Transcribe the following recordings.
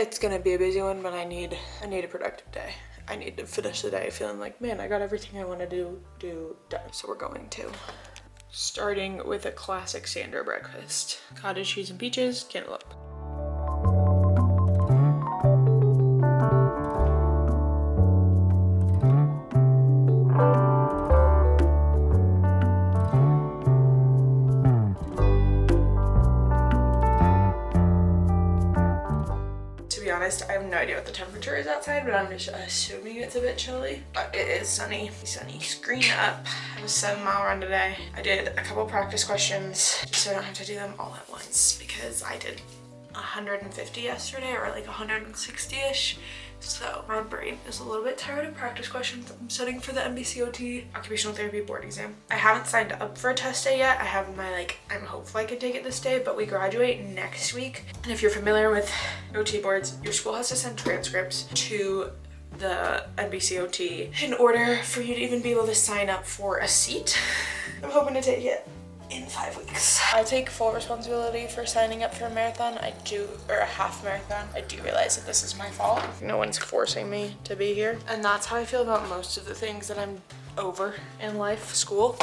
It's gonna be a busy one, but I need a productive day. I need to finish the day feeling like, man, I got everything I want to do done. So we're going to. Starting with a classic Sandra breakfast. Cottage cheese and peaches, cantaloupe. I have no idea what the temperature is outside, but I'm just assuming it's a bit chilly. But it is sunny. Sunny. Screen up. I have a 7-mile run today. I did a couple practice questions just so I don't have to do them all at once because I did 150 yesterday, or like 160-ish. So my brain is a little bit tired of practice questions. I'm studying for the MBCOT occupational therapy board exam. I haven't signed up for a test day yet. I have my I'm hopeful I can take it this day, but we graduate next week. And if you're familiar with OT boards, your school has to send transcripts to the MBCOT in order for you to even be able to sign up for a seat. I'm hoping to take it in 5 weeks. I take full responsibility for signing up for a marathon. Or a half marathon. I do realize that this is my fault. No one's forcing me to be here. And that's how I feel about most of the things that I'm over in life. School,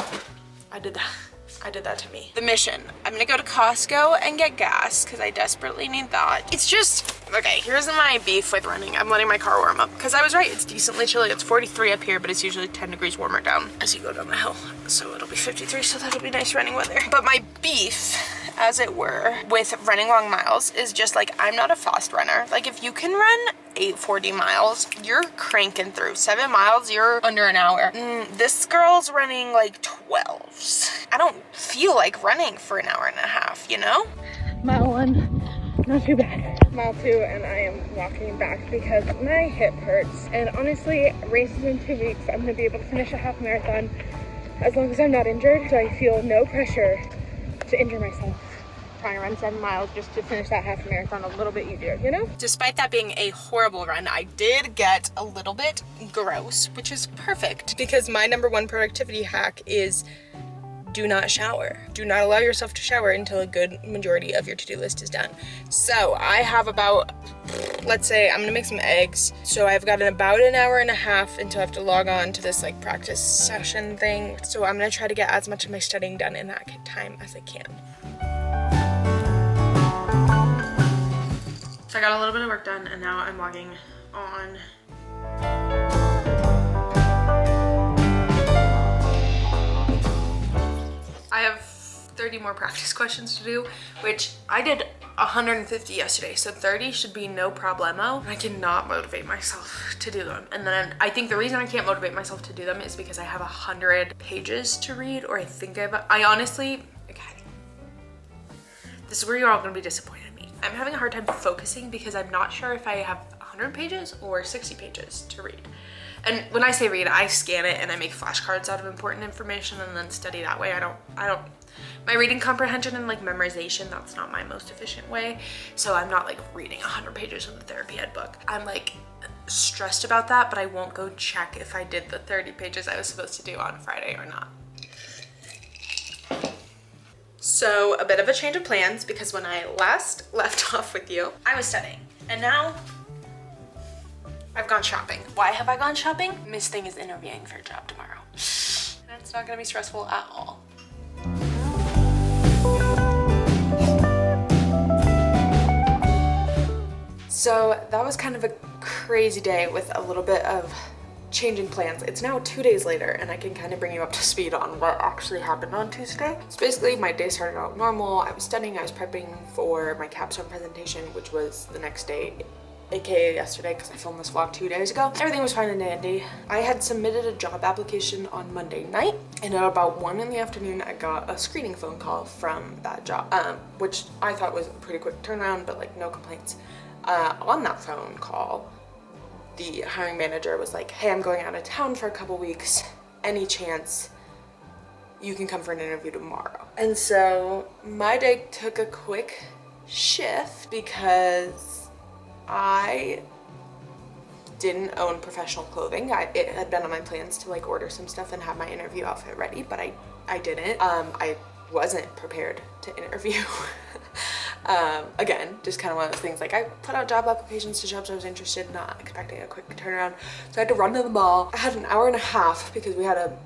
I did that to me. The mission, I'm gonna go to Costco and get gas because I desperately need that. It's just, okay, here's my beef with running. I'm letting my car warm up because I was right, it's decently chilly. It's 43 up here, but it's usually 10 degrees warmer down as you go down the hill. So it'll be 53, so that'll be nice running weather. But my beef, as it were, with running long miles is just I'm not a fast runner. If you can run 840 miles, you're cranking through. 7 miles, you're under an hour. This girl's running 12s. I don't feel like running for an hour and a half, you know? Mile 1, not too bad. Mile 2, and I am walking back because my hip hurts. And honestly, races in 2 weeks, I'm gonna be able to finish a half marathon as long as I'm not injured. So I feel no pressure to injure myself trying to run 7 miles just to finish that half marathon a little bit easier, you know? Despite that being a horrible run, I did get a little bit gross, which is perfect because my #1 productivity hack is do not shower. Do not allow yourself to shower until a good majority of your to-do list is done. So I have about, let's say I'm gonna make some eggs. So I've got about an hour and a half until I have to log on to this practice session thing. So I'm gonna try to get as much of my studying done in that time as I can. So I got a little bit of work done and now I'm logging on. I have 30 more practice questions to do, which I did 150 yesterday, so 30 should be no problemo. I cannot motivate myself to do them. And then I think the reason I can't motivate myself to do them is because I have 100 pages to read, or I honestly, okay, this is where you're all gonna be disappointed in me. I'm having a hard time focusing because I'm not sure if I have 100 pages or 60 pages to read. And when I say read, I scan it and I make flashcards out of important information and then study that way. My reading comprehension and memorization, that's not my most efficient way. So I'm not reading 100 pages of the therapy ed book. I'm stressed about that, but I won't go check if I did the 30 pages I was supposed to do on Friday or not. So a bit of a change of plans because when I last left off with you, I was studying and now I've gone shopping. Why have I gone shopping? Miss Thing is interviewing for a job tomorrow. And it's not gonna be stressful at all. So that was kind of a crazy day with a little bit of changing plans. It's now 2 days later and I can kind of bring you up to speed on what actually happened on Tuesday. So basically my day started out normal. I was studying, I was prepping for my capstone presentation, which was the next day, aka yesterday because I filmed this vlog 2 days ago. Everything was fine and dandy. I had submitted a job application on Monday night and at about 1 in the afternoon I got a screening phone call from that job, which I thought was a pretty quick turnaround, but no complaints. On that phone call, the hiring manager was like, hey, I'm going out of town for a couple weeks. Any chance you can come for an interview tomorrow? And so my day took a quick shift because I didn't own professional clothing. It had been on my plans to order some stuff and have my interview outfit ready, but I didn't. I wasn't prepared to interview. Again, just kind of one of those things, like I put out job applications to jobs I was interested in, not expecting a quick turnaround. So I had to run to the mall. I had an hour and a half because we had a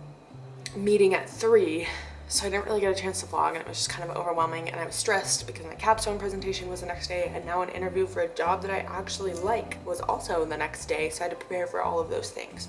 meeting at 3. So I didn't really get a chance to vlog, and it was just kind of overwhelming, and I was stressed because my capstone presentation was the next day, and now an interview for a job that I actually like was also the next day, so I had to prepare for all of those things.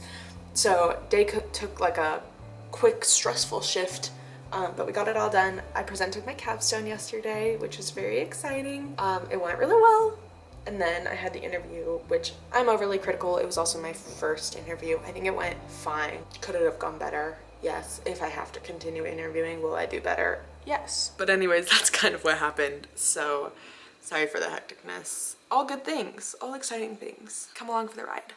So day took like a quick stressful shift, but we got it all done. I presented my capstone yesterday, which was very exciting. It went really well. And then I had the interview, which I'm overly critical. It was also my first interview. I think it went fine. Could it have gone better? Yes. If I have to continue interviewing, will I do better? Yes. But anyways, that's kind of what happened. So sorry for the hecticness. All good things, all exciting things. Come along for the ride.